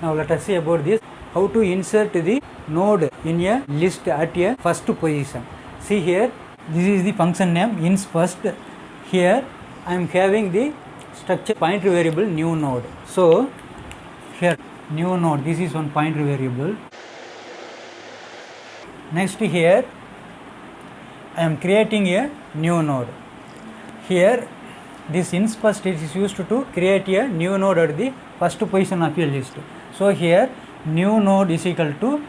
Now let us see about this, how to insert the node in a list at a first position. See here, this is the function name ins first. Here I am having the structure pointer variable new node. So here new node, this is one pointer variable. Next here I am creating a new node. Here this ins first is used to create a new node at the first position of a list. So here new node is equal to,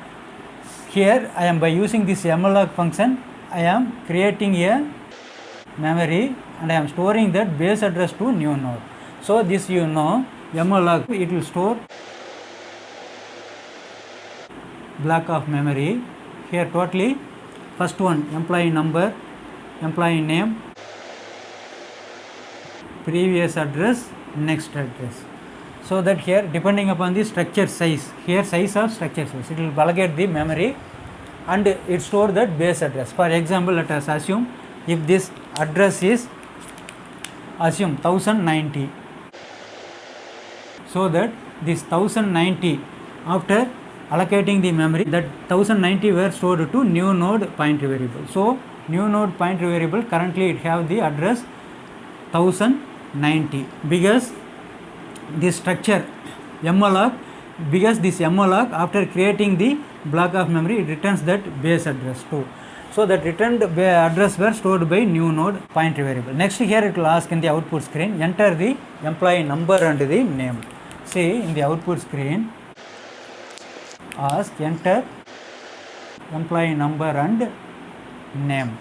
here I am by using this malloc function I am creating a memory and I am storing that base address to new node. So this you know, malloc it will store block of memory. Here totally first one employee number, employee name, previous address, next address. So that here depending upon the structure size, here size of structure size, it will allocate the memory and it store that base address. For example, let us assume if this address is, assume 1090, so that this 1090 after allocating the memory, that 1090 were stored to new node pointer variable. So new node pointer variable currently it have the address 1090 because this structure malloc, because this malloc after creating the block of memory it returns that base address too. So that returned address were stored by new node pointer variable. Next here it will ask in the output screen, enter the employee number and the name. See in the output screen ask enter employee number and name.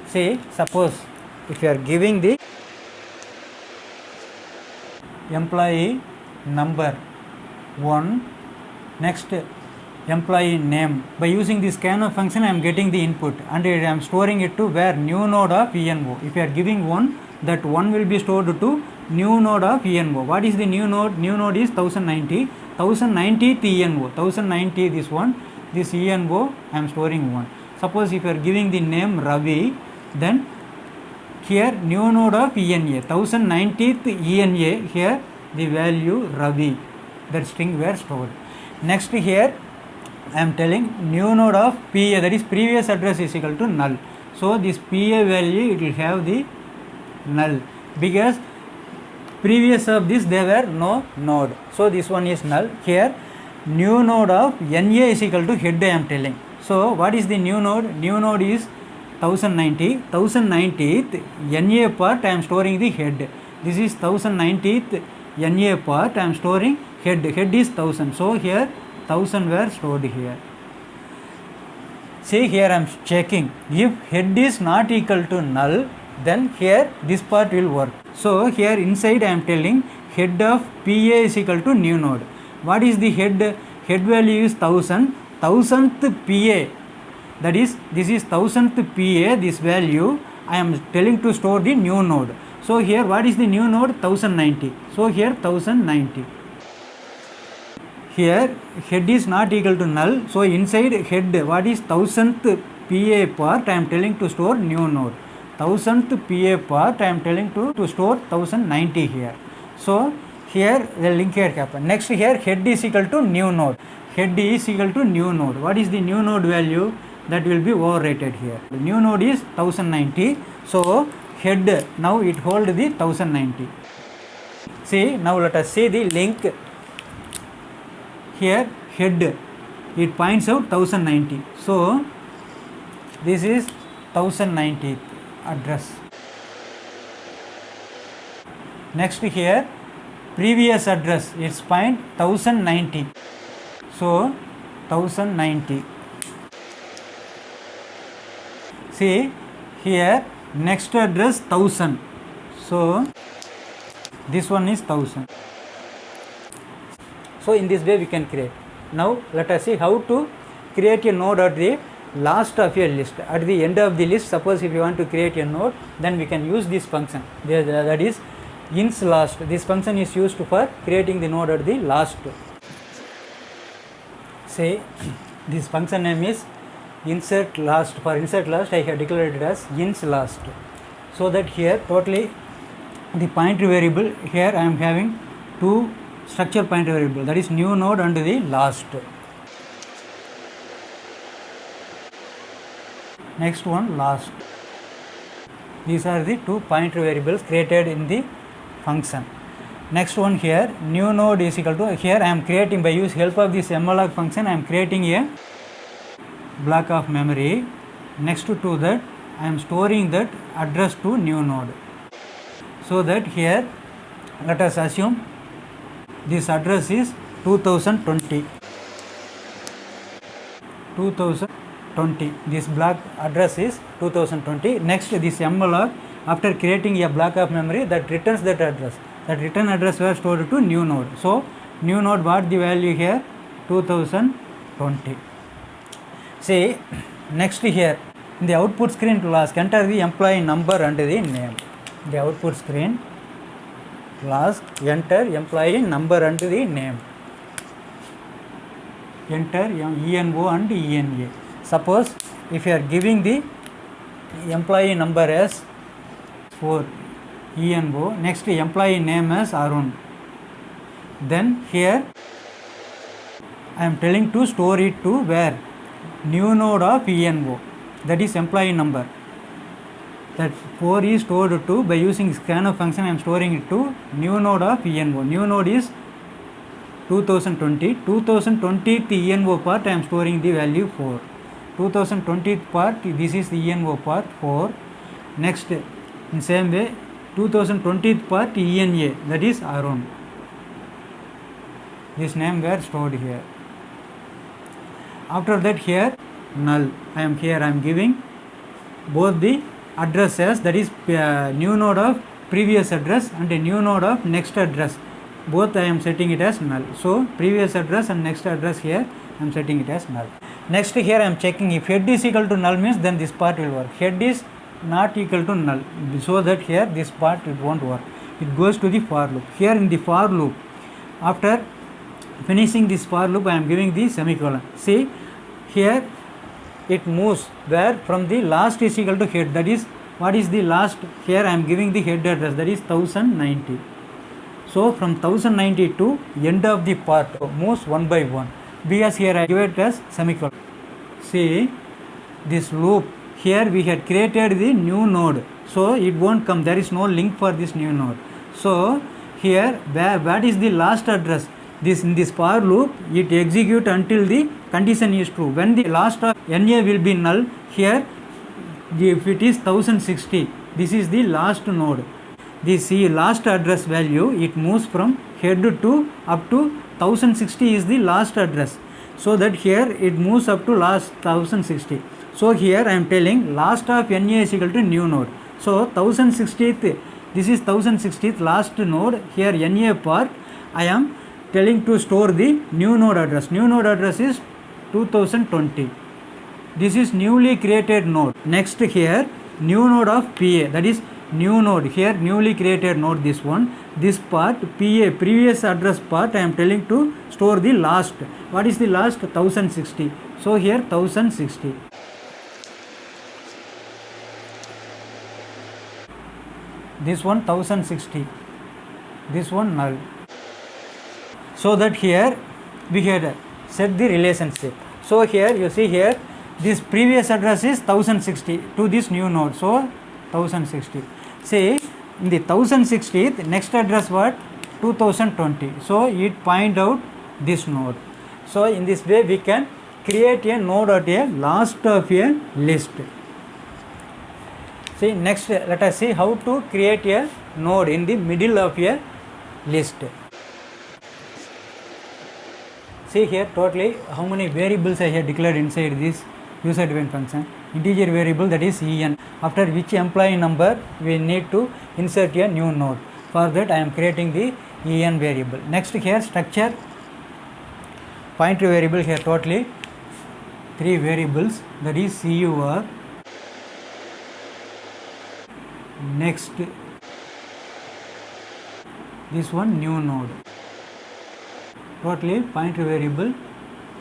See suppose if you are giving the employee number 1, next employee name, by using this scanf function I am getting the input and I am storing it to where new node of ENO. If you are giving 1, that 1 will be stored to new node of ENO. What is the new node? New node is 1090, 1090th ENO, 1090 this one, this ENO I am storing 1. Suppose if you are giving the name Ravi, then here new node of ENA, 1090th ENA, here the value Ravi, that string were stored. Next here I am telling new node of PA, that is previous address is equal to null. So this PA value it will have the null because previous of this there were no node. So this one is null. Here new node of NA is equal to head I am telling. So what is the new node? New node is 1090, 1090th NA part I am storing the head. This is 1090th NA part I am storing head. Head is 1000. So here 1000 were stored here. See here I am checking. If head is not equal to null, then here this part will work. So here inside I am telling head of PA is equal to new node. What is the head? Head value is 1000. 1000th PA, that is this is 1000th PA, this value I am telling to store the new node. So here what is the new node? 1090. So here 1090. Here head is not equal to null. So inside head what is 1000th PA part I am telling to store new node. 1000th PA part I am telling to store 1090 here. So here the link here happen. Next here head is equal to new node. Head is equal to new node. What is the new node value? That will be overrated here. The new node is 1090. So head now it hold the 1090. See now let us see the link. Here head it points out 1090. So this is 1090th address. Next here previous address it's point 1090. So 1090. See here next address 1000. So this one is 1000. So in this way we can create. Now let us see how to create a node at the last of your list. At the end of the list, suppose if you want to create a node, then we can use this function. That is ins last. This function is used for creating the node at the last. Say this function name is insert last. For insert last I have declared it as ins last. So that here totally the pointer variable, here I am having two structure pointer variable, that is new node and the last. Next one, last. These are the two pointer variables created in the function. Next one here, new node is equal to, here I am creating, by use help of this malloc function, I am creating a block of memory. Next to that, I am storing that address to new node. So that here, let us assume this address is 2020. This block address is 2020. Next, this malloc, after creating a block of memory, that returns that address. That return address was stored to new node. So new node, what the value here? 2020. See, next here, in the output screen to ask, enter the employee number and the name. The output screen to ask, enter employee number and the name. Enter ENO and ENA. Suppose if you are giving the employee number as 4, ENO, next employee name as Arun. Then here I am telling to store it to where? New node of ENO, that is employee number. That 4 is stored to, by using scanf function I am storing it to new node of ENO. New node is 2020. 2020th ENO part I am storing the value 4. 2020th part, this is the ENO part 4. Next, in same way, 2020th part ENA, that is Arun. This name were stored here. After that here, null. I am giving both the addresses, that is new node of previous address and a new node of next address. Both I am setting it as null. So previous address and next address here I am setting it as null. Next here I am checking if head is equal to null means then this part will work. Head is not equal to null, so that here this part it won't work. It goes to the for loop. Here in the for loop, after finishing this for loop I am giving the semicolon. See here it moves where from the last is equal to head, that is what is the last. Here I am giving the head address, that is 1090. So from 1090 to end of the part moves one by one, because here I give it as semicolon. See this loop, here we had created the new node, so it won't come, there is no link for this new node. So here what is the last address? This in this for loop it execute until the condition is true. When the last of NA will be null, here if it is 1060, this is the last node. This last address value, it moves from head to up to 1060 is the last address, so that here it moves up to last 1060. So here I am telling last of NA is equal to new node. So 1060th, this is 1060th last node. Here NA part I am telling to store the new node address. New node address is 2020. This is newly created node. Next here new node of PA, that is new node. Here newly created node, this one, this part PA previous address part I am telling to store the last. What is the last? 1060. So here 1060. This one 1060. This one null. So that here we had set the relationship. So here you see here this previous address is 1060 to this new node. So 1060. Say in the 1060th next address what? 2020. So it point out this node. So in this way we can create a node at a last of a list. See next let us see how to create a node in the middle of a list. See here totally how many variables I have declared inside this user defined function. Integer variable, that is en, after which employee number we need to insert a new node. For that I am creating the en variable. Next here structure pointer variable, here totally 3 variables, that is cur, next this one new node. Totally pointer variable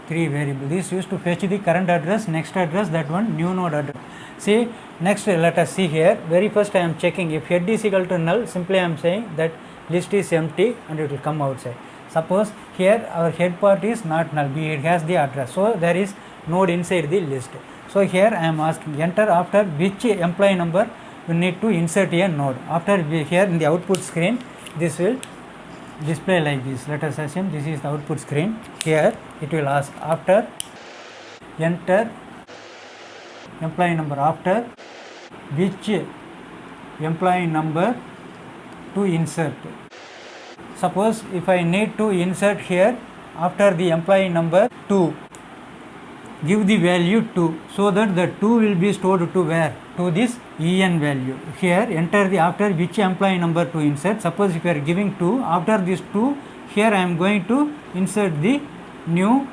3 variable. This used to fetch the current address, next address, that one new node address. See next let us see here. Very first I am checking if head is equal to null, simply I am saying that list is empty and it will come outside. Suppose here our head part is not null, it has the address, so there is node inside the list. So here I am asking enter after which employee number you need to insert a node. After here in the output screen, this will display like this. Let us assume this is the output screen. Here it will ask after enter employee number, after which employee number to insert. Suppose if I need to insert here after the employee number 2, give the value 2, so that the 2 will be stored to where? To this en value. Here enter the after which employee number to insert. Suppose if you are giving 2, after this 2, here I am going to insert the new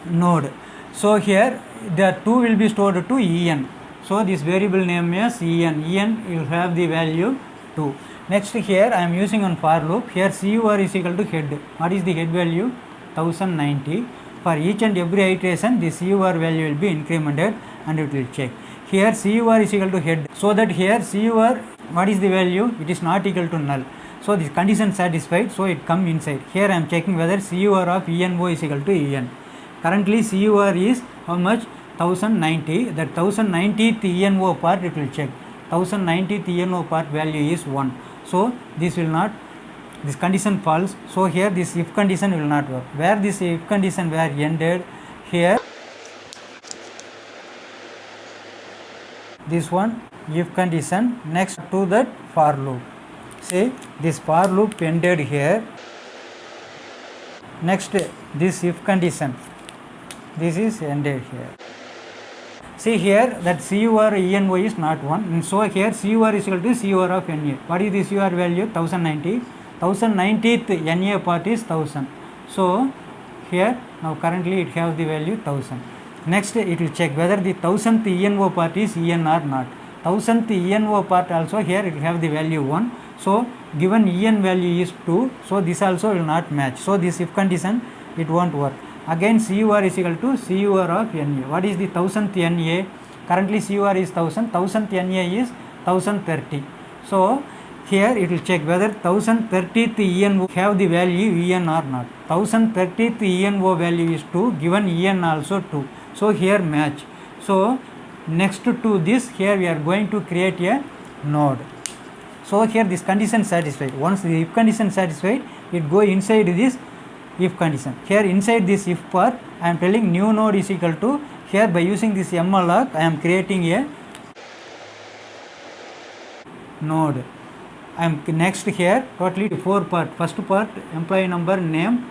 node. So here the 2 will be stored to en. So this variable name is en. En will have the value 2. Next here I am using on for loop. Here CUR is equal to head. What is the head value? 1090. For each and every iteration, the CUR value will be incremented and it will check. Here CUR is equal to head. So that here CUR, what is the value? It is not equal to null. So this condition satisfied, so it come inside. Here I am checking whether CUR of ENO is equal to EN. Currently CUR is how much? 1090. That 1090th ENO part it will check. 1090th ENO part value is 1. So this will not, this condition false. So here this if condition will not work. Where this if condition were ended, here this one if condition, next to that for loop. Say this for loop ended here. Next this if condition, this is ended here. See here that CUR ENO is not 1, and so here CUR is equal to CUR of NA. What is the CUR value? 1090. 1090th NA part is 1000. So here now currently it has the value 1000. Next it will check whether the 1000th ENO part is EN or not. 1000th ENO part also here it will have the value 1. So given EN value is 2, so this also will not match. So this if condition it won't work. Again CUR is equal to CUR of NA. What is the 1000th NA? Currently CUR is 1000. 1000th NA is 1030. So here it will check whether 1030th ENO have the value EN or not. 1030th ENO value is 2, given EN also 2. So here match. So next to this, here we are going to create a node. So here this condition satisfied. Once the if condition satisfied, it go inside this if condition. Here inside this if part, I am telling new node is equal to, here by using this malloc I am creating a node. I am next here totally 4 part. First part employee number name,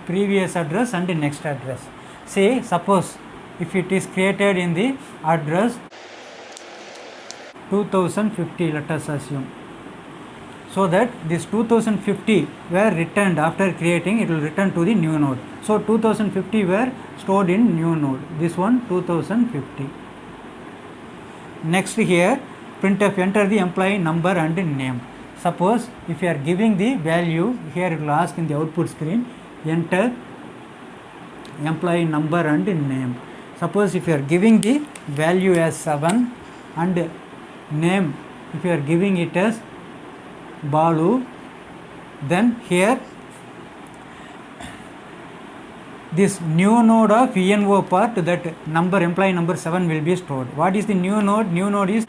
previous address and next address. Say suppose if it is created in the address 2050, let us assume, so that this 2050 were returned after creating, it will return to the new node. So 2050 were stored in new node, this one 2050. Next here printf enter the employee number and name. Suppose if you are giving the value, here it will ask in the output screen enter employee number and name. Suppose if you are giving the value as 7 and name if you are giving it as Balu, then here this new node of ENO part, that number employee number 7 will be stored. What is the new node? New node is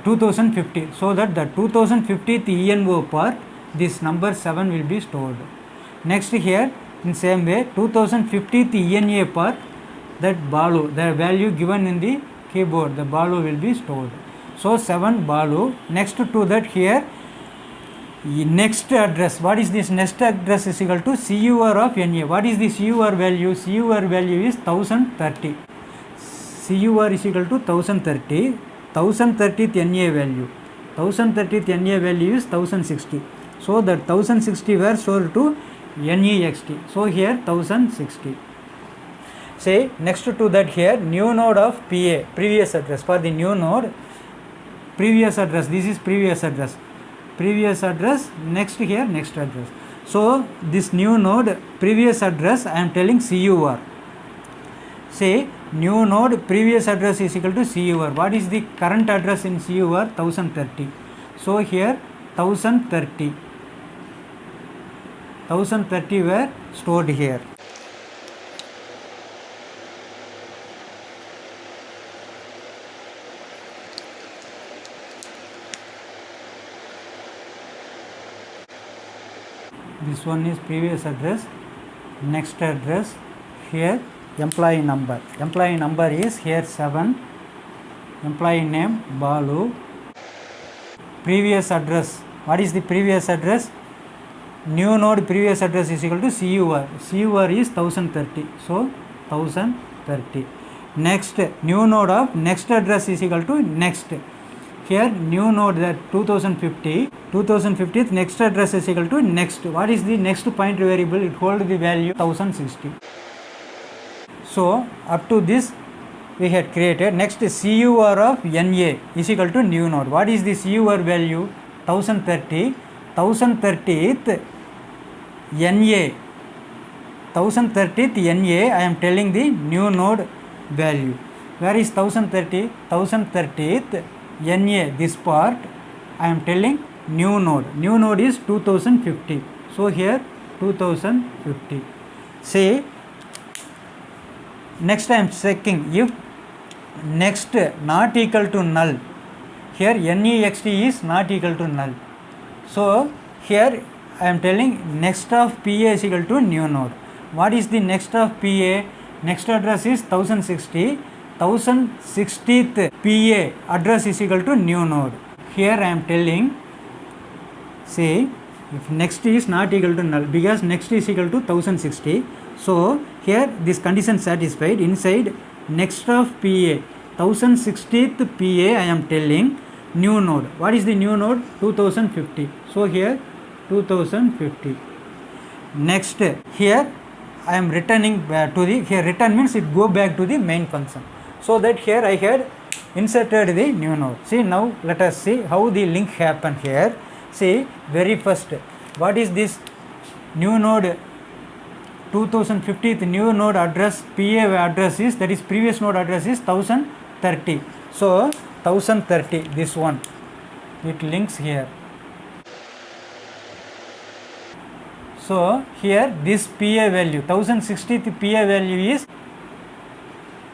2050, so that the 2050th ENO part, this number 7 will be stored. Next here in same way 2050th ENA part, that Balu, the value given in the keyboard, the Balu will be stored. So 7 Balu. Next to that here next address. What is this next address is equal to CUR of NA. What is the CUR value? CUR value is 1030. CUR is equal to 1030. 1030th NA value. 1030th NA value is 1060. So that 1060 were stored to NEXT. So here 1060. Say next to that here new node of PA, previous address. For the new node, previous address, this is previous address, next here next address. So this new node previous address I am telling CUR. Say new node previous address is equal to CUR. What is the current address in CUR? 1030. So here 1030 were stored here. This one is previous address, next address, here employee number is here 7, employee name Balu, previous address. What is the previous address? New node previous address is equal to CUR is 1030, so 1030. Next, new node of next address is equal to next. Here new node that 2050 next address is equal to next. What is the next pointer variable? It holds the value 1060. So up to this we had created. Next, CUR of NA is equal to new node. What is the CUR value? 1030. 1030th NA. 1030th NA, I am telling the new node value. Where is 1030? 1030th NA, this part I am telling new node. New node is 2050. So here 2050. Say next I am checking if next not equal to null. Here next is not equal to null. So here I am telling next of PA is equal to new node. What is the next of PA? Next address is 1060. 1060th PA address is equal to new node. Here I am telling, say if next is not equal to null, because next is equal to 1060. So here this condition satisfied. Inside next of PA, 1060th PA I am telling new node. What is the new node? 2050. So here 2050. Next, here I am returning back to the, here return means it go back to the main function. So that here I had inserted the new node. See, now let us see how the link happened here. See, very first, what is this new node? 2050th new node address, PA address is, that is previous node address is 1030. So 1030, this one, it links here. So here this PA value, 1060th PA value is,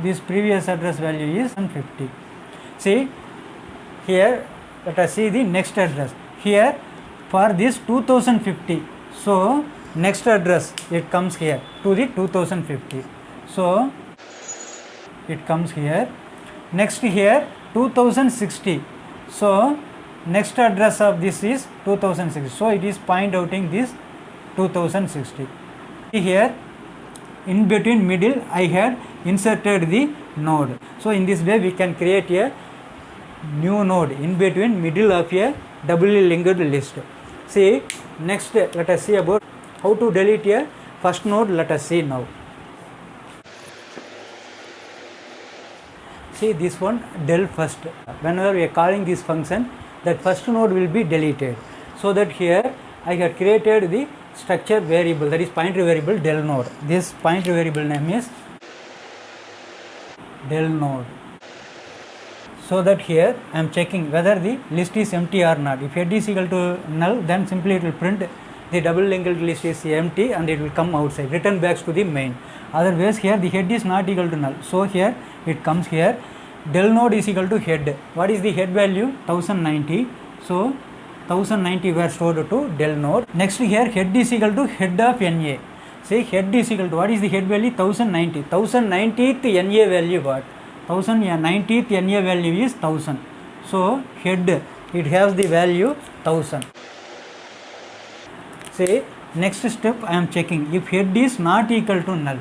this previous address value is 150. See, here let us see the next address. Here for this 2050, so next address it comes here to the 2050. So it comes here. Next here 2060. So next address of this is 2060. So it is point outing this 2060. Here in between middle I had inserted the node. So in this way we can create a new node in between middle of a doubly linked list. See, next let us see about how to delete a first node. Let us see now. See this one, del first. Whenever we are calling this function, that first node will be deleted. So that here I have created the structure variable, that is pointer variable del node. This pointer variable name is del node. So that here I am checking whether the list is empty or not. If head is equal to null, then simply it will print the double linked list is empty and it will come outside, return back to the main. Otherwise here the head is not equal to null. So here it comes here, del node is equal to head. What is the head value? 1090. So 1090 were stored to del node. Next here head is equal to head of NA. Say head is equal to, what is the head value? 1090. 1090th NA value what? 1090th NA value is 1000. So head, it has the value 1000. Say next step I am checking if head is not equal to null.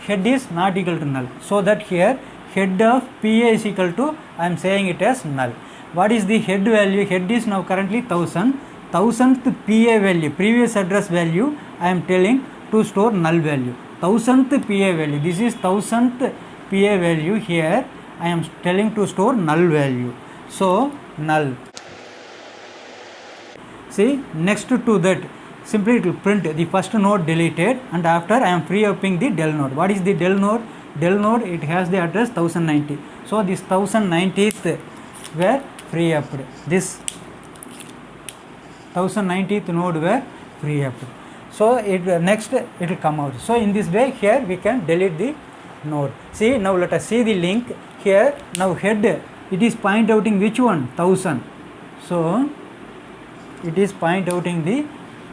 Head is not equal to null. So that here head of PA is equal to, I am saying it as null. What is the head value? Head is now currently 1000. 1000th PA value, previous address value, I am telling to store null value. 1000th PA value, this is 1000th PA value, here I am telling to store null value. So null. See, next to that, simply it will print the first node deleted, and after I am free upping the del node. What is the del node? del node, it has the address 1090. So this 1090th were free up. This 1090th node were free up. So next it will come out. So in this way here we can delete the node. See, now let us see the link here. Now head, it is point outing which one? 1000. So it is point outing the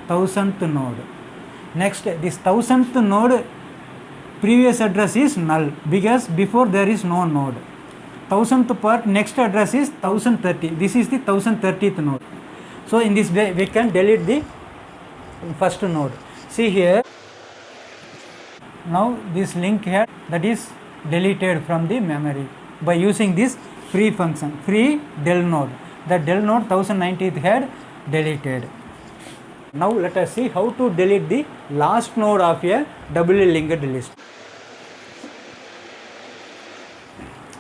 1000th node. Next, this 1000th node previous address is null because before there is no node. 1000th part next address is 1030. This is the 1030th node. So in this way we can delete the first node. See here, now this link here, that is deleted from the memory by using this free function, free del node. The del node 1090th had deleted. Now let us see how to delete the last node of a doubly linked list.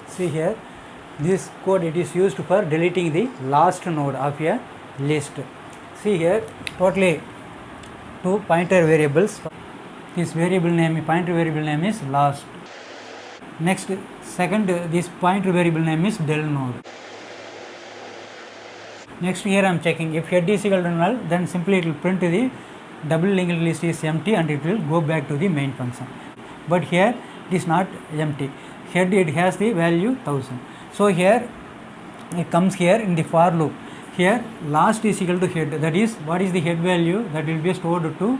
See here, this code, it is used for deleting the last node of a list. See here, totally two pointer variables. This variable name, pointer variable name is last. Next, second, this pointer variable name is del node. Next, here I am checking if head is equal to null, then simply it will print the double linked list is empty and it will go back to the main function. But here it is not empty. Head, it has the value 1000. So here it comes here in the for loop. Here last is equal to head, that is what is the head value, that will be stored to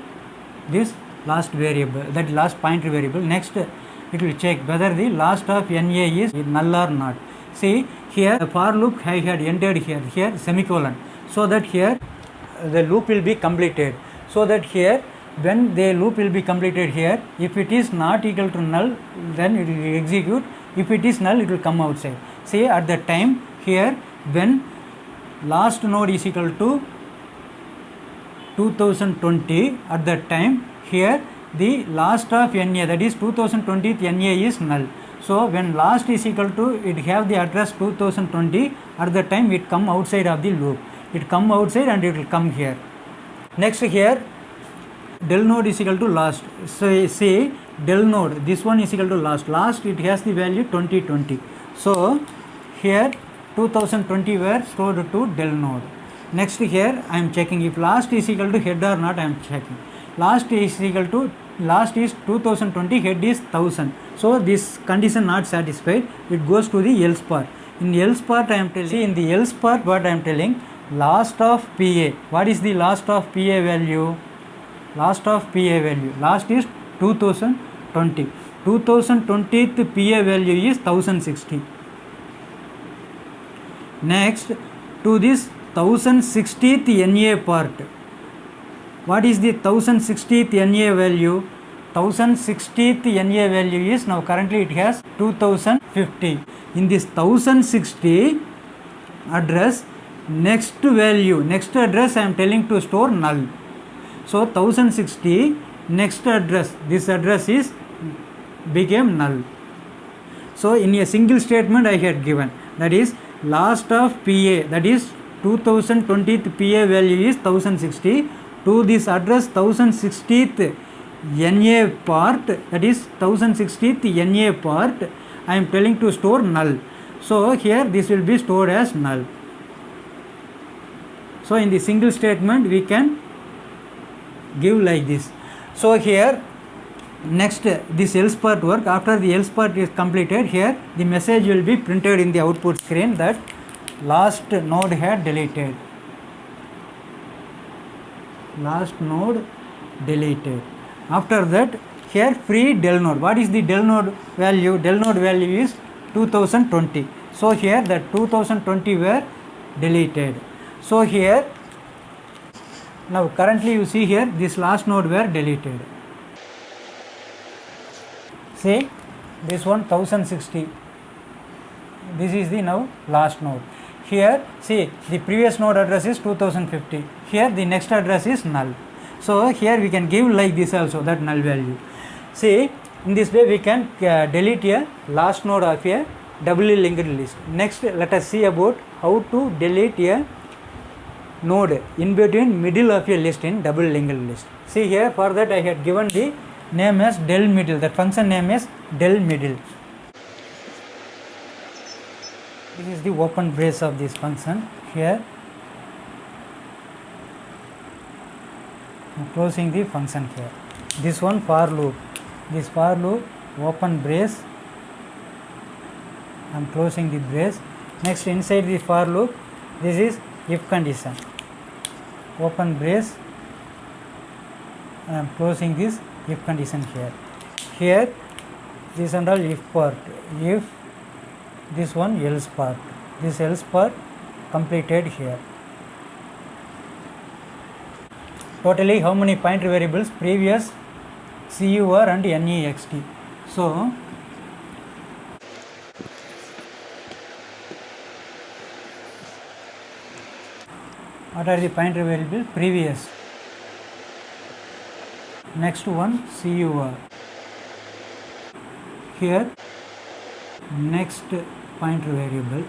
this last variable, that last pointer variable. Next it will check whether the last of NA is null or not. See here the for loop I had entered here semicolon, so that here the loop will be completed. So that here when the loop will be completed here, if it is not equal to null, then it will execute. If it is null, it will come outside. See at the time here when last node is equal to 2020, at that time here the last of NA, that is 2020th NA is null. So when last is equal to, it have the address 2020, at the time it come outside of the loop. It come outside and it will come here. Next here del node is equal to last. So say del node, this one is equal to last. Last, it has the value 2020. So here 2020 were stored to del node. Next here I am checking if last is equal to head or not. I am checking. Last is equal to, last is 2020, head is 1000. So this condition not satisfied, it goes to the else part. In else part I am telling, see in the else part what I am telling, last of PA. What is the last of PA value? Last of PA value, last is 2020. 2020th PA value is 1060. Next, to this 1060th NA part. What is the 1060th NA value? 1060th NA value is, now currently it has 2050. In this 1060 address, next value, next address I am telling to store null. So 1060 next address, this address is became null. So in a single statement I had given, that is last of PA, that is 2020th PA value is 1060, to this address 1060th NA part, that is 1060th NA part, I am telling to store null. So here this will be stored as null. So in the single statement we can give like this. So here next this else part work, after the else part is completed, here the message will be printed in the output screen that last node had deleted. Last node deleted. After that here free del node. What is the del node value? Del node value is 2020. So here the 2020 were deleted. So here now currently you see here this last node were deleted. See this one 1060. This is the now last node. Here see the previous node address is 2050. Here the next address is null. So here we can give like this also, that null value. See in this way we can delete a last node of a doubly linked list. Next let us see about how to delete a node in between middle of a list in double linked list. See here, for that I had given the name as del middle. That function name is del middle. This is the open brace of this function. Here I am closing the function here. This one for loop. This for loop, open brace, I am closing the brace. Next, inside the for loop, this is if condition. Open brace, I am closing this if condition here. Here, this and all if part. If this one else part. This else part completed here. Totally, how many pointer variables? Previous, CUR and NEXT. So, what are the pointer variables? Previous. Next one, CUR. Here, next pointer variable,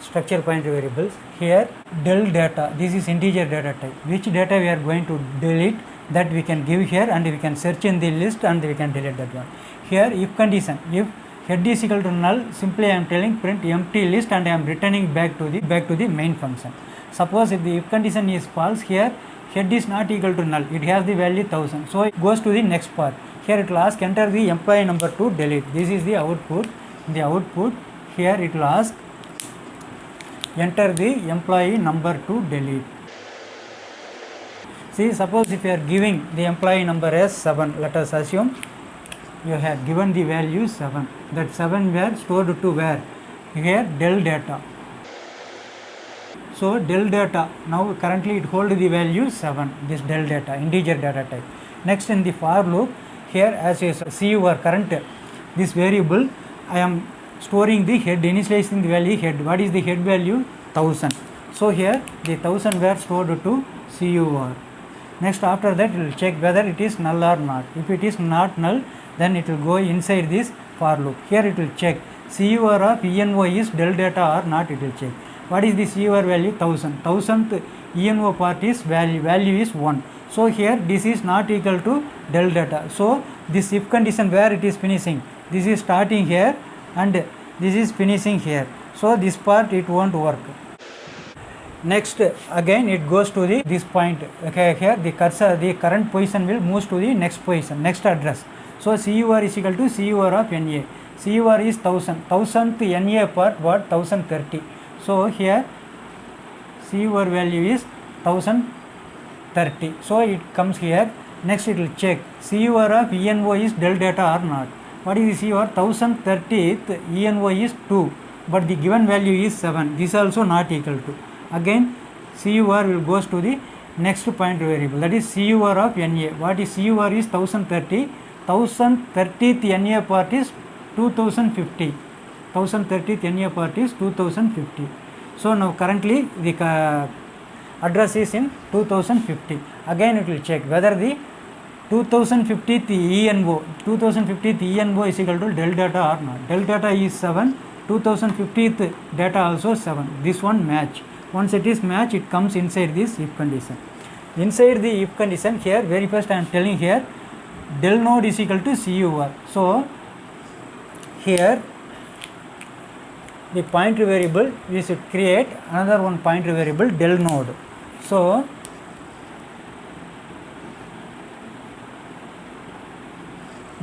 structure pointer variables. Here, del data. This is integer data type. Which data we are going to delete, that we can give here, and we can search in the list and we can delete that one. Here, if condition, if head is equal to null, simply I am telling print empty list and I am returning back to the main function. Suppose if the if condition is false, here head is not equal to null, it has the value 1000, so it goes to the next part. Here it will ask enter the employee number to delete. This is the output. In the output, here it will ask enter the employee number to delete. See, suppose if you are giving the employee number as 7, let us assume you have given the value 7. That 7 were stored to where? Here del data. So del data, now currently it holds the value 7, this del data, integer data type. Next, in the for loop, here as you see your current this variable, I am storing the head, initializing the value head. What is the head value? 1000. So here the 1000 were stored to CUR. Next, after that it will check whether it is null or not. If it is not null, then it will go inside this for loop. Here it will check CUR of ENO is del data or not, it will check. What is the CUR value? 1000. 1000th ENO part is value is 1. So here this is not equal to del data. So this if condition where it is finishing, this is starting here and this is finishing here. So this part it won't work. Next, again it goes to this point. Okay, here the cursor, the current position will move to the next position, next address. So CUR is equal to CUR of NA. CUR is 1000. 1000th NA part what? 1030. So here CUR value is 1030. So it comes here. Next it will check CUR of ENO is del data or not. What is the CUR? 1030th ENO is 2, but the given value is 7. This also not equal to. Again CUR will goes to the next pointer variable, that is CUR of NA. What is CUR is 1030. 1030th NA part is 2050. 1030th NA part is 2050. So now currently the address is in 2050. Again it will check whether the 2050th ENO is equal to del data or not. Del data is 7. 2050th data also 7. This one match. Once it is match, it comes inside this if condition. Inside the if condition, here very first I am telling here del node is equal to CUR. So here the pointer variable, we should create another one pointer variable del node. So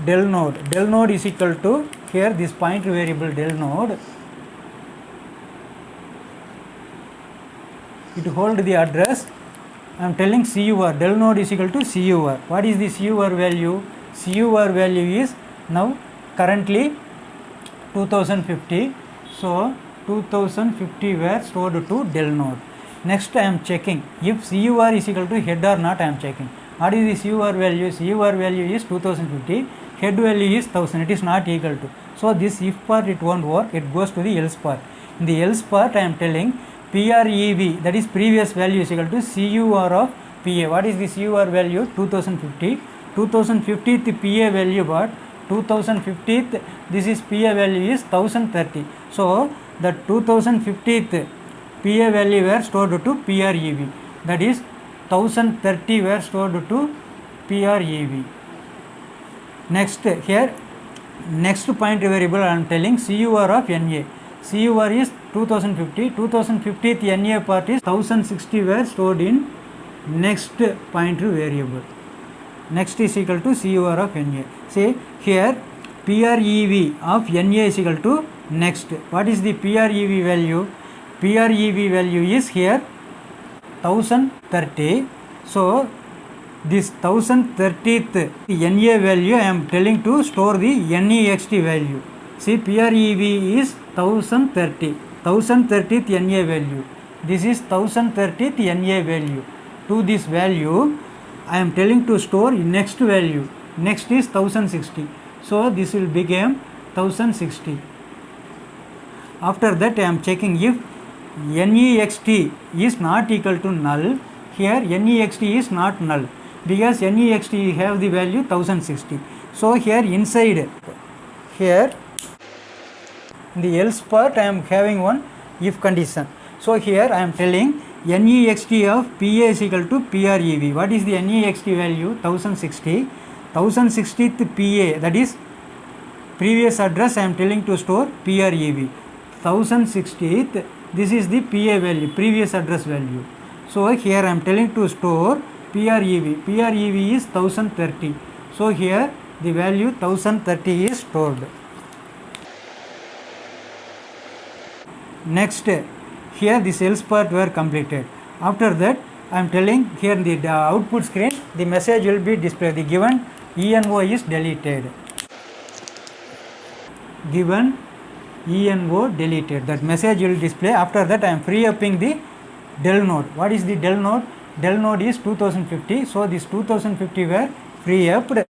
del node is equal to here this pointer variable del node. It hold the address. I am telling CUR, del node is equal to CUR. What is the CUR value? CUR value is now currently 2050. So 2050 were stored to del node. Next I am checking if CUR is equal to head or not. I am checking. What is the CUR value? CUR value is 2050. Head value is 1000. It is not equal to. So this if part it won't work. It goes to the else part. In the else part I am telling PREV, that is previous value, is equal to CUR of PA. What is the CUR value? 2050. 2050th PA value what? 2050th, this is PA value is 1030. So the 2050th PA value were stored to PREV. That is 1030 were stored to PREV. Next here, next point variable I am telling CUR of NA. CUR is 2050. 2050th NA part is 1060 were stored in next pointer variable. Next is equal to CUR of NA. See here PREV of NA is equal to next. What is the PREV value? PREV value is here 1030. So this 1030th NA value I am telling to store the NEXT value. See PREV is 1030. 1030th NA value. This is 1030th NA value. To this value I am telling to store next value. Next is 1060. So this will become 1060. After that I am checking if NEXT is not equal to null. Here NEXT is not null because NEXT have the value 1060. So here inside here in the else part I am having one if condition. So here I am telling NEXT of PA is equal to PREV. What is the NEXT value? 1060. 1060th PA, that is previous address I am telling to store PREV. 1060th, this is the PA value, previous address value. So here I am telling to store PREV. PREV is 1030. So here the value 1030 is stored. Next, here this else part were completed. After that I am telling here in the output screen the message will be displayed. The given ENO is deleted. Given ENO deleted. That message will display. After that I am free upping the del node. What is the del node? Del node is 2050. So this 2050 were free upped.